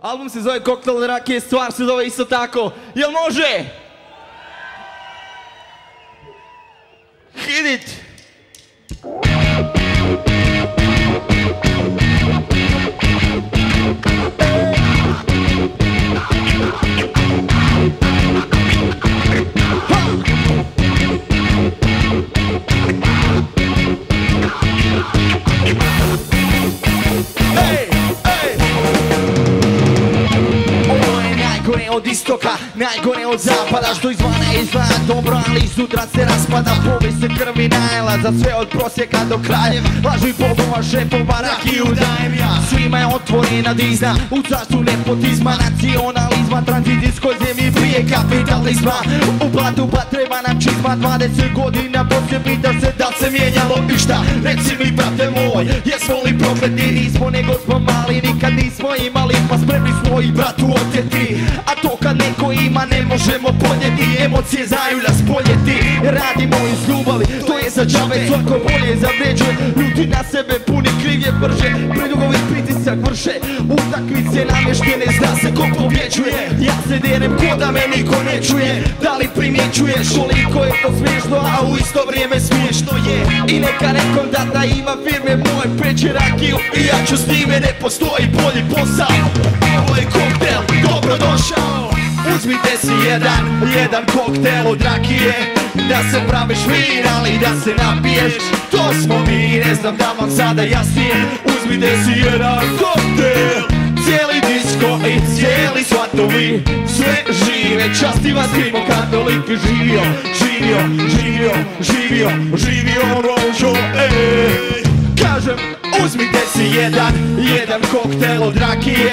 Album se zove Koktel rakije, stvar se zove isto tako. Jel može? Hit it! Od istoka, najgore od zapada, što izvana izgleda dobro, ali sutra se raspada. Povijest se krvi najela, za sve od prosjeka do kraljeva. Lažu i bogova, šefova, rakiju dajem ja. Svima je otvorena dizna, u carstvu nepotizma, nacionalizma, tranzicijskoj zemlji prije kapitalizma. U platu pa treba nam čizma, 20 godina poslije pita se da se mijenjalo išta. Reci mi brate moj, jesmo li prokleti? Nismo, nego smo mali, nikad nismo imali, pa spremni smo i bratu oteti. A to kad neko ima ne možemo podnijeti, emocije znaju nas poljeti. Radimo iz ljubavi, to je za džabe, svako bolje zavređuje. Ljudi na sebe puni, kriv je brže, predugovi pritisak vrše. Utakmice namještene, zna se ko pobjeđuje. Ja se derem ko da me niko ne čuje. Da li primjećuješ koliko je to smiješno, a u isto vrijeme smiješno je. I neka nekom data ima firme, moj peče rakiju i ja ću s njime, ne postoji bolji posao. Ovo je koktel, dobrodošao. Uzmite si jedan koktel od rakije, da se praviš vin, ali da se napiješ. To smo mi, ne znam da vam sada jasnije. Uzmite si jedan koktel, cijeli disko i cijeli svatovi, sve žive, časti vas krimo katolik. Živio, živio, živio, živio, živio rođo, ej. Kažem, uzmite si jedan koktel od rakije,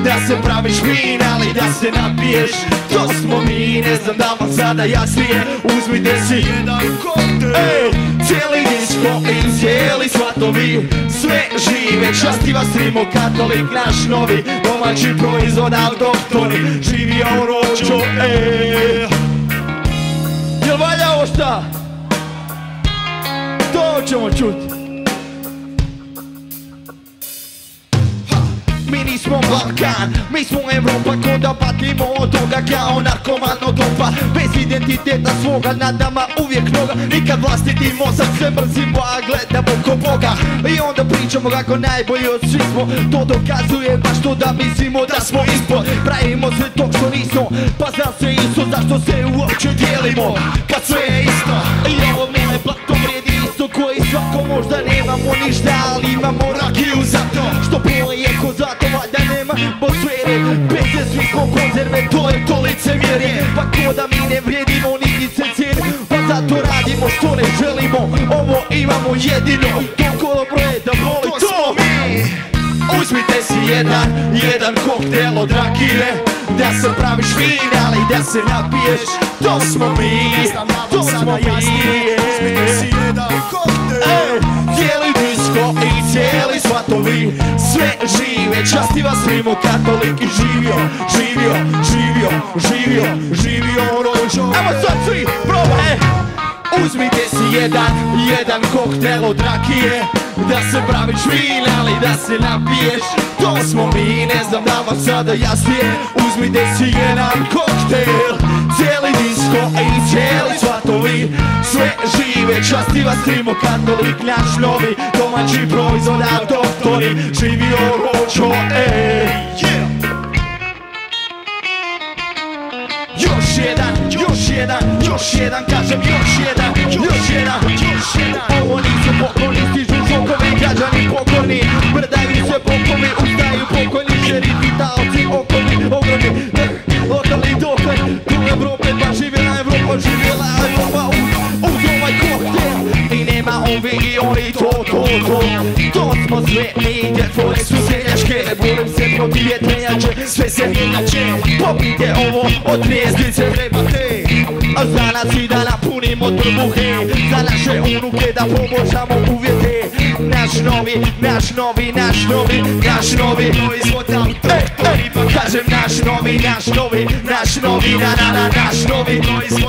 da se praviš vin, ali da se napiješ. To smo mi, ne znam da vam sada jasnije. Uzmite si jedan koktel, ej, cijeli disko i cijeli svatovi, sve žive, časti vas Rimo katolik, naš novi domaći proizvod, autohtoni. Živio rođo, ej. Jel valja ovo šta? To ćemo čuti. Mi nismo Balkan, mi smo Evropa, ko da patimo od toga kao narkoman od dopa. Bez identiteta svoga, nad nama uvijek noga. Nikad vlastiti mozak, sve mrzimo, a gledamo ko Boga. I onda pričamo kako najbolji od svih smo. To dokazuje baš to da mislimo da smo ispod. Pravimo se to što nismo, pa zna se isto zašto se uopće dijelimo, kad sve je isto. I ovo mene plato vrijedi isto koji svako. Možda nemamo ništa, ali imamo rakiju za to. Što poje ko zato valjda nema atmosfere. Bez svih ko konzerve, to je to licemjerje. Pa ko da mi ne vrijedimo, niti se cijeli, pa zato radimo što ne želimo. Ovo imamo jedino, to dobro je da voli to mi. Uzmite si jedan koktel od rakije, da se praviš vin, ali da se napiješ. To smo mi, to smo mi. Uzmite si jedan koktel, cijeli disko i cijeli svatovi, sve žive, časti vas Rimo katolik. I živio, živio, živio, živio, živio rođo. Evo sad svi, probaj! Uzmite si jedan koktel od rakije, da se praviš vin, ali da se napiješ. To smo mi, ne znam da vam sada jasnije. Uzmite si jedan koktel, cijeli disko i cijeli svatovi, sve žive, časti vas Rimo katolik, naš novi domaći proizvod, autohtoni. Živio rođo, ej. Još jedan, kažem još jedan. Ovo nisu pokloni, stižu šokovi, građani pokorni. Brdaju se pokovi, ustaju pokojni, šerifi, taoci, okolni, ogromni. Lokalni doktor, tu Evrope, pa živjela Evropa, živjela Evropa uz ovaj koktel. I nema ovi i oni to smo sve mi, gdje tvoje su seljačke. Ne borim se protiv vjetrenjače, sve se inače. Popite ovo od zvijezdice trebate, a za nas i da napunimo trbuhe, za naše unuke da poboljšamo uvjete. Naš novi proizvod, kažem naš novi proizvod.